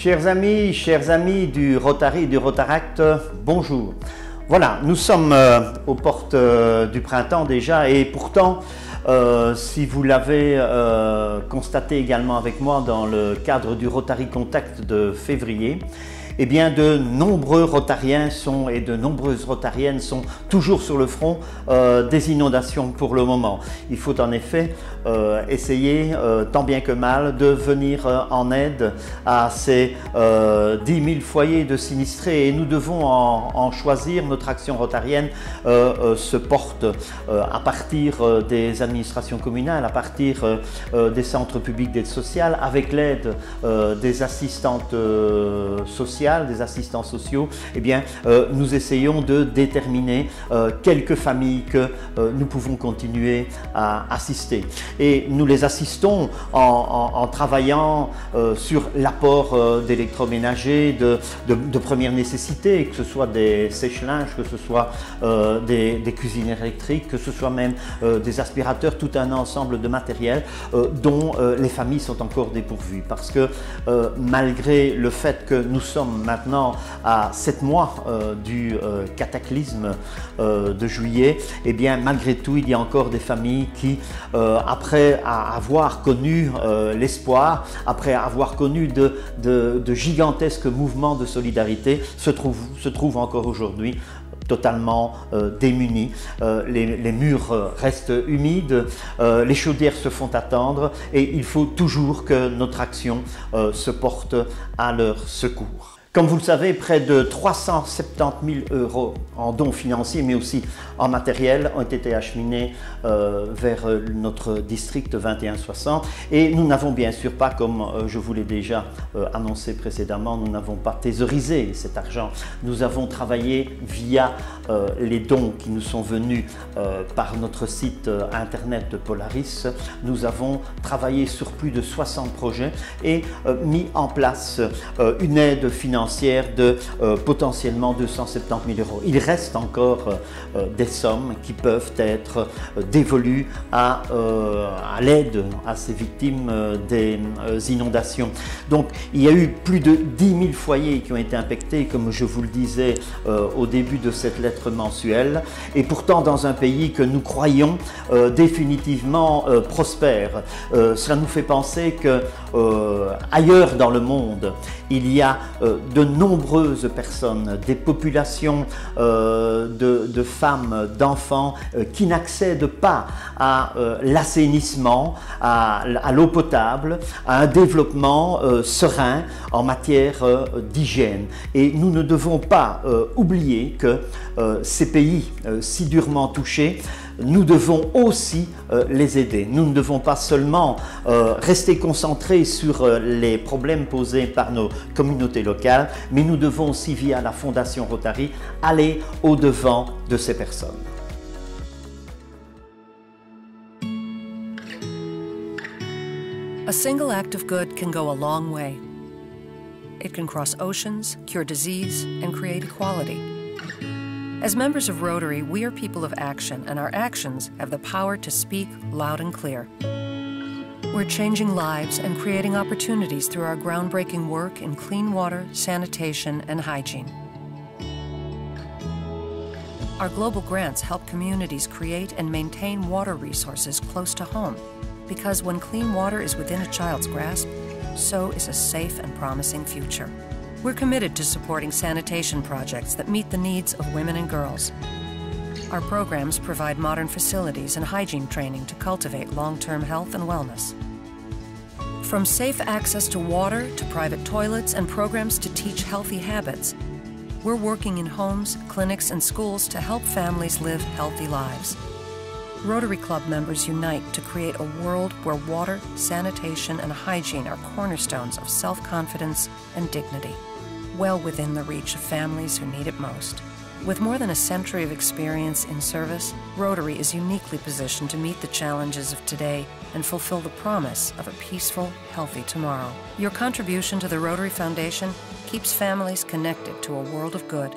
Chers amis du Rotary et du Rotaract, bonjour. Voilà, nous sommes aux portes du printemps déjà et pourtant, si vous l'avez constaté également avec moi dans le cadre du Rotary Contact de février, eh bien de nombreux Rotariens et de nombreuses Rotariennes sont toujours sur le front des inondations pour le moment. Il faut en effet essayer, tant bien que mal, de venir en aide à ces 10 000 foyers de sinistrés et nous devons en choisir. Notre action rotarienne se porte à partir des administrations communales, à partir des centres publics d'aide sociale, avec l'aide des assistantes sociales, des assistants sociaux. Eh bien, nous essayons de déterminer quelques familles que nous pouvons continuer à assister. Et nous les assistons en travaillant sur l'apport d'électroménagers de première nécessité, que ce soit des sèche-linges, que ce soit des cuisinières électriques, que ce soit même des aspirateurs, tout un ensemble de matériel dont les familles sont encore dépourvues. Parce que malgré le fait que nous sommes maintenant à 7 mois du cataclysme de juillet, eh bien malgré tout il y a encore des familles qui après avoir connu l'espoir, après avoir connu de gigantesques mouvements de solidarité, se trouvent encore aujourd'hui totalement démunis. Les murs restent humides, les chaudières se font attendre et il faut toujours que notre action se porte à leur secours. Comme vous le savez, près de 370 000 € en dons financiers, mais aussi en matériel, ont été acheminés vers notre district 2160. Et nous n'avons bien sûr pas, comme je vous l'ai déjà annoncé précédemment, nous n'avons pas thésaurisé cet argent. Nous avons travaillé via les dons qui nous sont venus par notre site internet de Polaris. Nous avons travaillé sur plus de 60 projets et mis en place une aide financière de potentiellement 270 000 €. Il reste encore des sommes qui peuvent être dévolues à l'aide à ces victimes des inondations. Donc il y a eu plus de 10 000 foyers qui ont été impactés, comme je vous le disais au début de cette lettre mensuelle, et pourtant dans un pays que nous croyons définitivement prospère. Cela nous fait penser que ailleurs dans le monde, il y a de nombreuses personnes, des populations de femmes, d'enfants qui n'accèdent pas à l'assainissement, à l'eau potable, à un développement serein en matière d'hygiène. Et nous ne devons pas oublier que ces pays si durement touchés, nous devons aussi les aider. Nous ne devons pas seulement rester concentrés sur les problèmes posés par nos communautés locales, mais nous devons aussi, via la Fondation Rotary, aller au-devant de ces personnes. A single act of good can go a long way. It can cross oceans, cure disease, and create equality. As members of Rotary, we are people of action, and our actions have the power to speak loud and clear. We're changing lives and creating opportunities through our groundbreaking work in clean water, sanitation, and hygiene. Our global grants help communities create and maintain water resources close to home, because when clean water is within a child's grasp, so is a safe and promising future. We're committed to supporting sanitation projects that meet the needs of women and girls. Our programs provide modern facilities and hygiene training to cultivate long-term health and wellness. From safe access to water to private toilets and programs to teach healthy habits, we're working in homes, clinics, and schools to help families live healthy lives. Rotary Club members unite to create a world where water, sanitation, and hygiene are cornerstones of self-confidence and dignity, well within the reach of families who need it most. With more than a century of experience in service, Rotary is uniquely positioned to meet the challenges of today and fulfill the promise of a peaceful, healthy tomorrow. Your contribution to the Rotary Foundation keeps families connected to a world of good.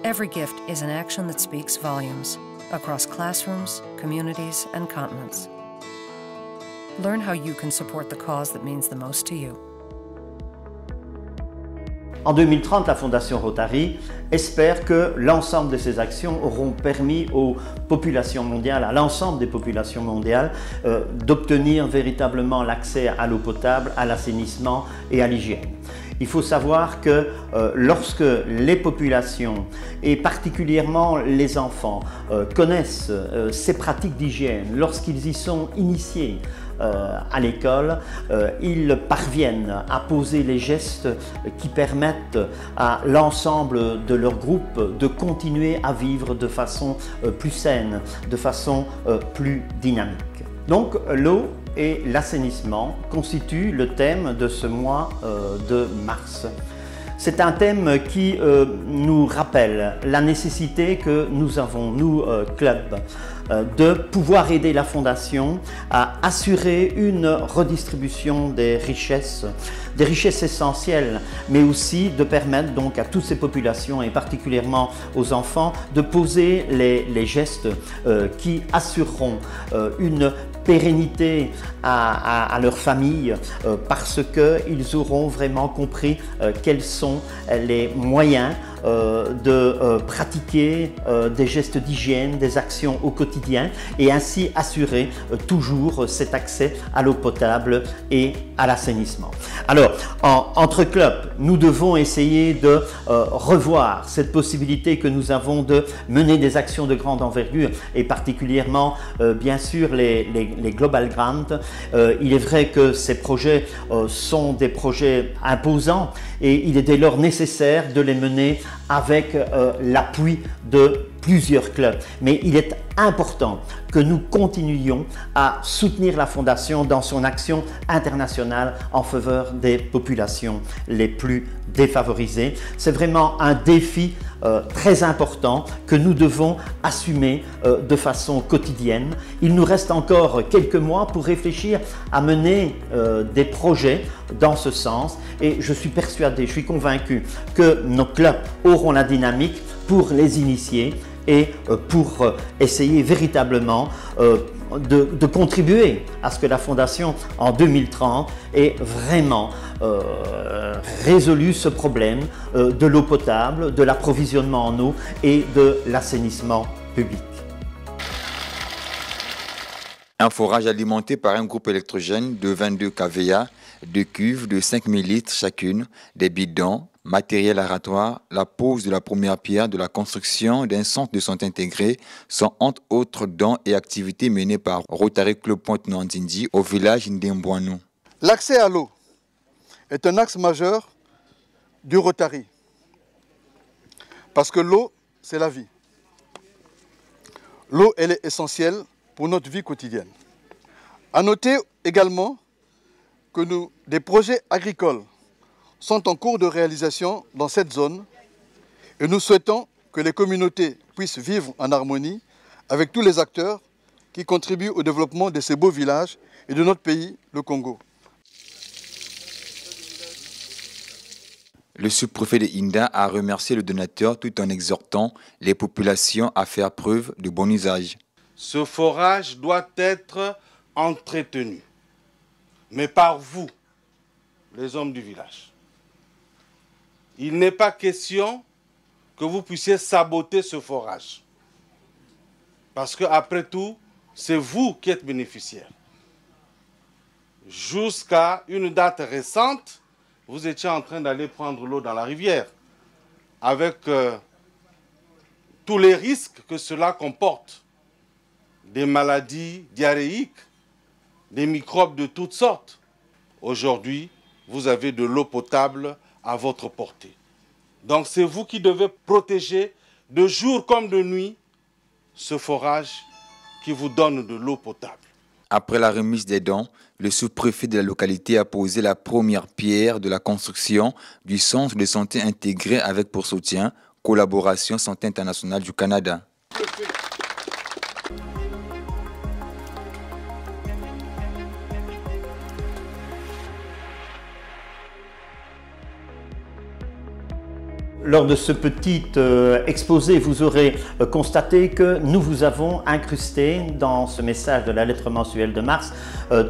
Every gift is an action that speaks volumes across classrooms, communities, and continents. Learn how you can support the cause that means the most to you. En 2030, la Fondation Rotary espère que l'ensemble de ces actions auront permis aux populations mondiales, à l'ensemble des populations mondiales, d'obtenir véritablement l'accès à l'eau potable, à l'assainissement et à l'hygiène. Il faut savoir que lorsque les populations, et particulièrement les enfants, connaissent ces pratiques d'hygiène, lorsqu'ils y sont initiés à l'école, ils parviennent à poser les gestes qui permettent à l'ensemble de leur groupe de continuer à vivre de façon plus saine, de façon plus dynamique. Donc l'eau et l'assainissement constituent le thème de ce mois de mars. C'est un thème qui nous rappelle la nécessité que nous avons, nous, clubs, de pouvoir aider la Fondation à assurer une redistribution des richesses essentielles, mais aussi de permettre donc à toutes ces populations et particulièrement aux enfants de poser les gestes qui assureront une pérennité à leur famille parce qu'ils auront vraiment compris quels sont les moyens de pratiquer des gestes d'hygiène, des actions au quotidien et ainsi assurer toujours cet accès à l'eau potable et à l'assainissement. Alors, entre clubs, nous devons essayer de revoir cette possibilité que nous avons de mener des actions de grande envergure et particulièrement, bien sûr, les Global Grants. Il est vrai que ces projets sont des projets imposants et il est dès lors nécessaire de les mener avec l'appui de plusieurs clubs. Mais il est important que nous continuions à soutenir la Fondation dans son action internationale en faveur des populations les plus défavorisées. C'est vraiment un défi très important que nous devons assumer de façon quotidienne. Il nous reste encore quelques mois pour réfléchir à mener des projets dans ce sens et je suis persuadé, je suis convaincu que nos clubs auront la dynamique pour les initier et pour essayer véritablement de contribuer à ce que la Fondation en 2030 ait vraiment résolu ce problème de l'eau potable, de l'approvisionnement en eau et de l'assainissement public. Un forage alimenté par un groupe électrogène de 22 kVA, 2 cuves de 5000 litres chacune, des bidons, matériel aératoire, la pose de la première pierre de la construction d'un centre de santé intégré sont entre autres dons et activités menées par Rotary Club Pointe-Noire-Ndindi au village Ndembouanou. L'accès à l'eau est un axe majeur du Rotary parce que l'eau, c'est la vie. L'eau, elle est essentielle pour notre vie quotidienne. À noter également que des projets agricoles sont en cours de réalisation dans cette zone et nous souhaitons que les communautés puissent vivre en harmonie avec tous les acteurs qui contribuent au développement de ces beaux villages et de notre pays, le Congo. Le sous-préfet de Inda a remercié le donateur tout en exhortant les populations à faire preuve de bon usage. Ce forage doit être entretenu, mais par vous, les hommes du village. Il n'est pas question que vous puissiez saboter ce forage. Parce qu'après tout, c'est vous qui êtes bénéficiaire. Jusqu'à une date récente, vous étiez en train d'aller prendre l'eau dans la rivière, avec tous les risques que cela comporte. Des maladies diarrhéiques, des microbes de toutes sortes. Aujourd'hui, vous avez de l'eau potable à votre portée. Donc c'est vous qui devez protéger de jour comme de nuit ce forage qui vous donne de l'eau potable. Après la remise des dons, le sous-préfet de la localité a posé la première pierre de la construction du centre de santé intégré avec pour soutien Collaboration Santé Internationale du Canada. lors de ce petit exposé, vous aurez constaté que nous vous avons incrusté dans ce message de la lettre mensuelle de mars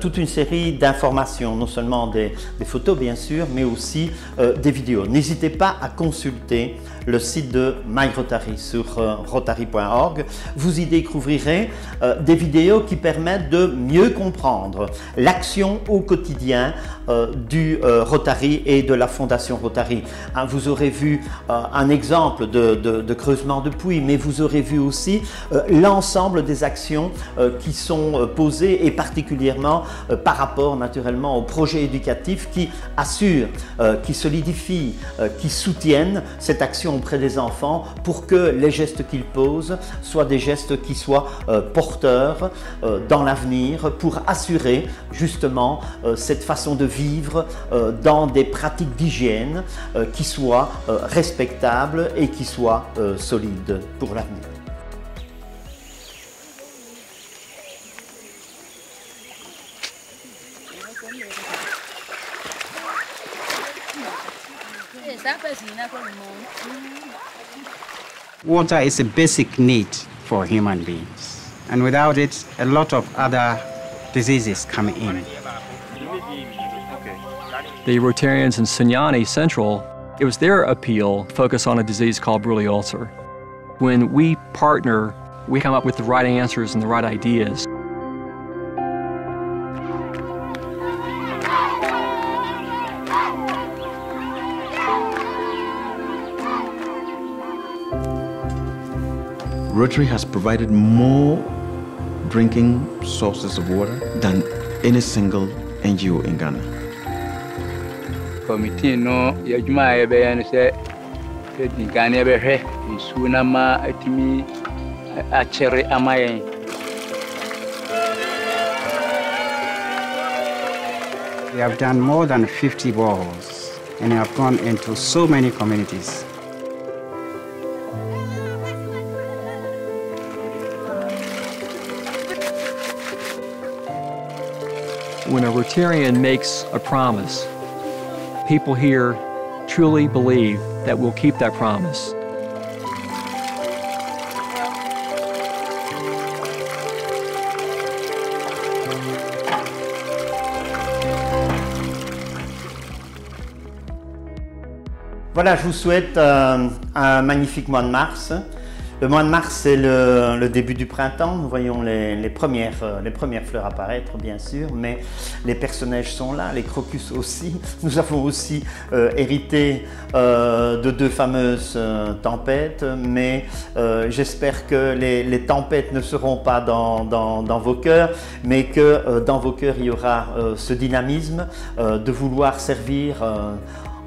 toute une série d'informations, non seulement des photos bien sûr, mais aussi des vidéos. N'hésitez pas à consulter le site de MyRotary sur rotary.org. Vous y découvrirez des vidéos qui permettent de mieux comprendre l'action au quotidien du Rotary et de la Fondation Rotary. Vous aurez vu un exemple de creusement de puits, mais vous aurez vu aussi l'ensemble des actions qui sont posées, et particulièrement par rapport naturellement aux projets éducatifs qui assurent, qui solidifient, qui soutiennent cette action auprès des enfants pour que les gestes qu'ils posent soient des gestes qui soient porteurs dans l'avenir, pour assurer justement cette façon de vivre dans des pratiques d'hygiène qui soient respectables et qui soient solides pour l'avenir. Water is a basic need for human beings, and without it, a lot of other diseases come in. The Rotarians in Sunyani Central, it was their appeal to focus on a disease called Brûlé ulcer. When we partner, we come up with the right answers and the right ideas. Rotary has provided more drinking sources of water than any single NGO in Ghana. Committee no yajuma ebe no se di Ghana ebe hwe nsu na ma atimi achere amayen. We have done more than 50 boreholes and have gone into so many communities. When a Rotarian makes a promise, people here truly believe that we'll keep that promise. Voilà, je vous souhaite un magnifique mois de mars. Le mois de mars, c'est le début du printemps. Nous voyons les premières fleurs apparaître, bien sûr, mais les personnages sont là, les crocus aussi. Nous avons aussi hérité de deux fameuses tempêtes, mais j'espère que les tempêtes ne seront pas dans vos cœurs, mais que dans vos cœurs, il y aura ce dynamisme de vouloir servir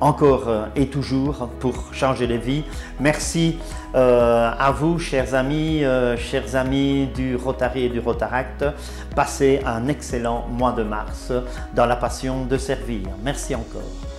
encore et toujours pour changer les vies. Merci à vous, chers amis du Rotary et du Rotaract. Passez un excellent mois de mars dans la passion de servir. Merci encore.